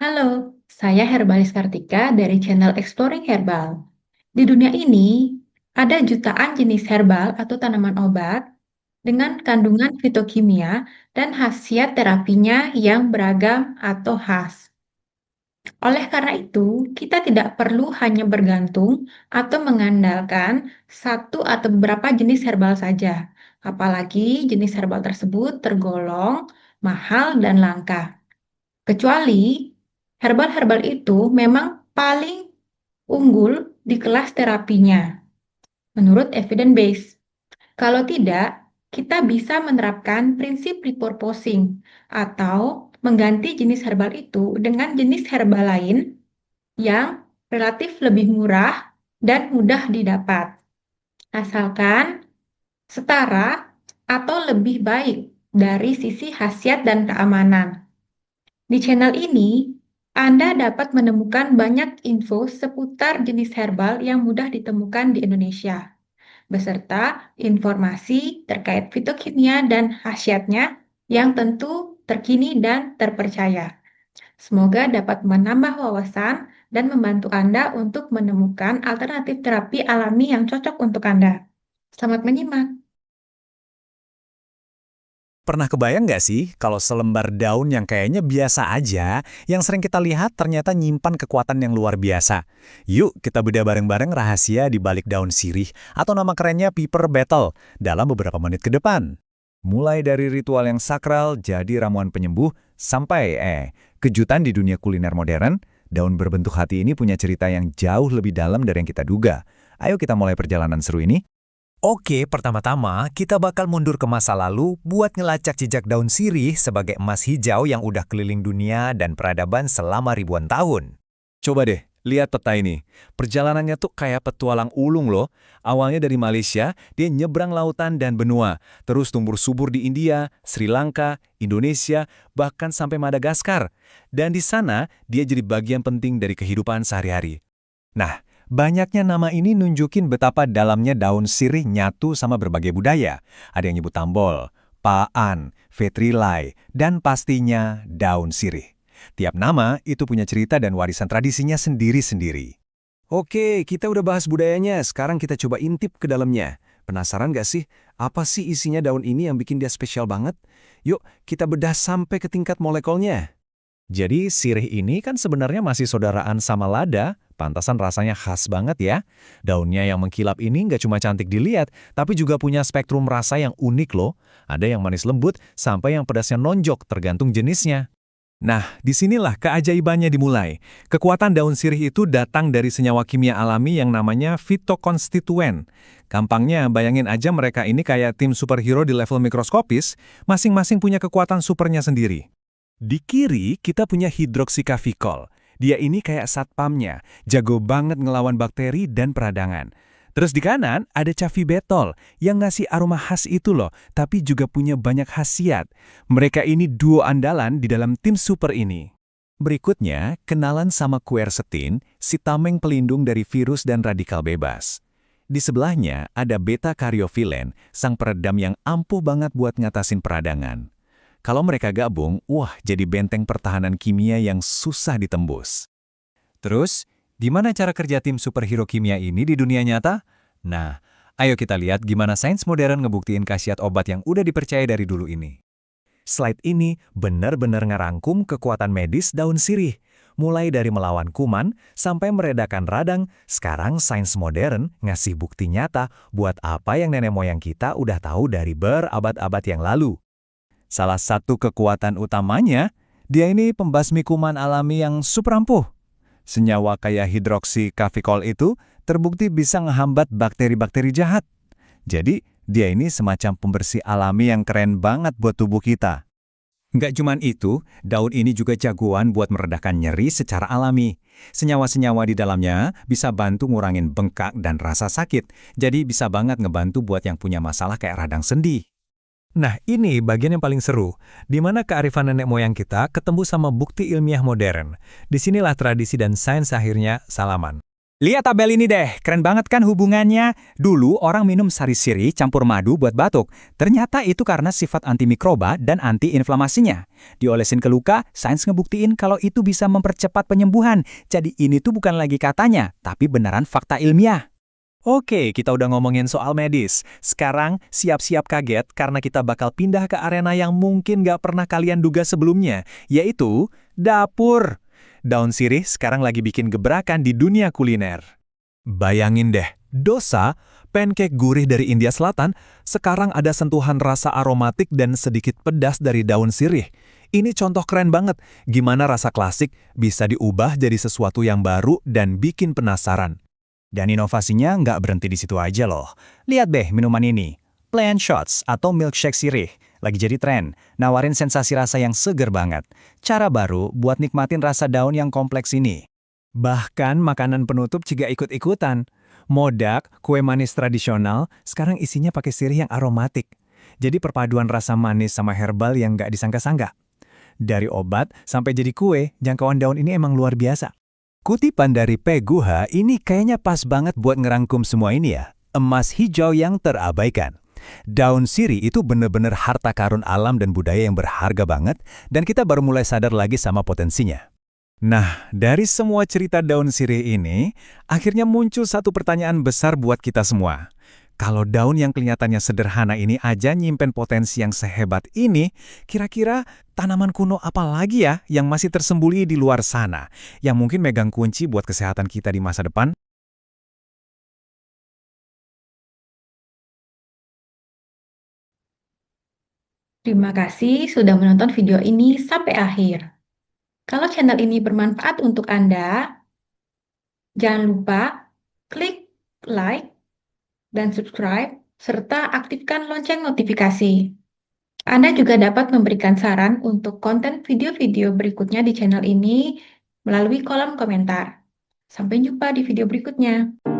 Halo, saya Herbalis Kartika dari channel Exploring Herbal. Di dunia ini, ada jutaan jenis herbal atau tanaman obat dengan kandungan fitokimia dan khasiat terapinya yang beragam atau khas. Oleh karena itu, kita tidak perlu hanya bergantung atau mengandalkan satu atau beberapa jenis herbal saja, apalagi jenis herbal tersebut tergolong mahal dan langka. Kecuali herbal-herbal itu memang paling unggul di kelas terapinya, menurut evidence base. Kalau tidak, kita bisa menerapkan prinsip repurposing atau mengganti jenis herbal itu dengan jenis herbal lain yang relatif lebih murah dan mudah didapat, asalkan setara atau lebih baik dari sisi khasiat dan keamanan. Di channel ini, Anda dapat menemukan banyak info seputar jenis herbal yang mudah ditemukan di Indonesia, beserta informasi terkait fitokimia dan khasiatnya yang tentu terkini dan terpercaya. Semoga dapat menambah wawasan dan membantu Anda untuk menemukan alternatif terapi alami yang cocok untuk Anda. Selamat menyimak. Pernah kebayang nggak sih kalau selembar daun yang kayaknya biasa aja, yang sering kita lihat ternyata nyimpan kekuatan yang luar biasa? Yuk kita bedah bareng-bareng rahasia di balik daun sirih atau nama kerennya Piper Betel dalam beberapa menit ke depan. Mulai dari ritual yang sakral jadi ramuan penyembuh, sampai kejutan di dunia kuliner modern, daun berbentuk hati ini punya cerita yang jauh lebih dalam dari yang kita duga. Ayo kita mulai perjalanan seru ini. Oke, pertama-tama kita bakal mundur ke masa lalu buat ngelacak jejak daun sirih sebagai emas hijau yang udah keliling dunia dan peradaban selama ribuan tahun. Coba deh, lihat peta ini. Perjalanannya tuh kayak petualang ulung loh. Awalnya dari Malaysia, dia nyebrang lautan dan benua, terus tumbuh subur di India, Sri Lanka, Indonesia, bahkan sampai Madagaskar. Dan di sana, dia jadi bagian penting dari kehidupan sehari-hari. Nah, banyaknya nama ini nunjukin betapa dalamnya daun sirih nyatu sama berbagai budaya. Ada yang nyebut tambol, paan, vetrilai, dan pastinya daun sirih. Tiap nama itu punya cerita dan warisan tradisinya sendiri-sendiri. Oke, kita udah bahas budayanya, sekarang kita coba intip ke dalamnya. Penasaran gak sih, apa sih isinya daun ini yang bikin dia spesial banget? Yuk, kita bedah sampai ke tingkat molekulnya. Jadi sirih ini kan sebenarnya masih saudaraan sama lada, pantasan rasanya khas banget ya. Daunnya yang mengkilap ini nggak cuma cantik dilihat, tapi juga punya spektrum rasa yang unik loh. Ada yang manis lembut, sampai yang pedasnya nonjok tergantung jenisnya. Nah, disinilah keajaibannya dimulai. Kekuatan daun sirih itu datang dari senyawa kimia alami yang namanya fitokonstituen. Gampangnya, bayangin aja mereka ini kayak tim superhero di level mikroskopis, masing-masing punya kekuatan supernya sendiri. Di kiri, kita punya hidroksikafikol. Dia ini kayak satpamnya, jago banget ngelawan bakteri dan peradangan. Terus di kanan, ada cafibetol yang ngasih aroma khas itu loh, tapi juga punya banyak khasiat. Mereka ini duo andalan di dalam tim super ini. Berikutnya, kenalan sama quercetin, si tameng pelindung dari virus dan radikal bebas. Di sebelahnya, ada beta-karyofilen, sang peredam yang ampuh banget buat ngatasin peradangan. Kalau mereka gabung, wah jadi benteng pertahanan kimia yang susah ditembus. Terus, gimana cara kerja tim superhero kimia ini di dunia nyata? Nah, ayo kita lihat gimana sains modern ngebuktiin khasiat obat yang udah dipercaya dari dulu ini. Slide ini benar-benar ngerangkum kekuatan medis daun sirih. Mulai dari melawan kuman sampai meredakan radang, sekarang sains modern ngasih bukti nyata buat apa yang nenek moyang kita udah tahu dari berabad-abad yang lalu. Salah satu kekuatan utamanya, dia ini pembasmi kuman alami yang super ampuh. Senyawa kayak hidroksikafikol itu terbukti bisa ngehambat bakteri-bakteri jahat. Jadi, dia ini semacam pembersih alami yang keren banget buat tubuh kita. Nggak cuman itu, daun ini juga jagoan buat meredakan nyeri secara alami. Senyawa-senyawa di dalamnya bisa bantu ngurangin bengkak dan rasa sakit, jadi bisa banget ngebantu buat yang punya masalah kayak radang sendi. Nah, ini bagian yang paling seru, di mana kearifan nenek moyang kita ketemu sama bukti ilmiah modern. Disinilah tradisi dan sains akhirnya salaman. Lihat tabel ini deh, keren banget kan hubungannya? Dulu orang minum sari sirih campur madu buat batuk. Ternyata itu karena sifat antimikroba dan antiinflamasinya. Diolesin ke luka, sains ngebuktiin kalau itu bisa mempercepat penyembuhan. Jadi ini tuh bukan lagi katanya, tapi beneran fakta ilmiah. Oke, kita udah ngomongin soal medis. Sekarang siap-siap kaget karena kita bakal pindah ke arena yang mungkin nggak pernah kalian duga sebelumnya, yaitu dapur. Daun sirih sekarang lagi bikin gebrakan di dunia kuliner. Bayangin deh, dosa, pancake gurih dari India Selatan, sekarang ada sentuhan rasa aromatik dan sedikit pedas dari daun sirih. Ini contoh keren banget, gimana rasa klasik bisa diubah jadi sesuatu yang baru dan bikin penasaran. Dan inovasinya nggak berhenti di situ aja loh. Lihat deh minuman ini. Plant Shots atau milkshake sirih. Lagi jadi tren, nawarin sensasi rasa yang seger banget. Cara baru buat nikmatin rasa daun yang kompleks ini. Bahkan makanan penutup juga ikut-ikutan. Modak, kue manis tradisional, sekarang isinya pakai sirih yang aromatik. Jadi perpaduan rasa manis sama herbal yang nggak disangka-sangka. Dari obat sampai jadi kue, jangkauan daun ini emang luar biasa. Kutipan dari Peguha ini kayaknya pas banget buat ngerangkum semua ini ya. Emas hijau yang terabaikan. Daun sirih itu bener-bener harta karun alam dan budaya yang berharga banget, dan kita baru mulai sadar lagi sama potensinya. Nah, dari semua cerita daun sirih ini, akhirnya muncul satu pertanyaan besar buat kita semua. Kalau daun yang kelihatannya sederhana ini aja nyimpen potensi yang sehebat ini, kira-kira tanaman kuno apa lagi ya yang masih tersembunyi di luar sana, yang mungkin megang kunci buat kesehatan kita di masa depan? Terima kasih sudah menonton video ini sampai akhir. Kalau channel ini bermanfaat untuk Anda, jangan lupa klik like dan subscribe, serta aktifkan lonceng notifikasi. Anda juga dapat memberikan saran untuk konten video-video berikutnya di channel ini melalui kolom komentar. Sampai jumpa di video berikutnya.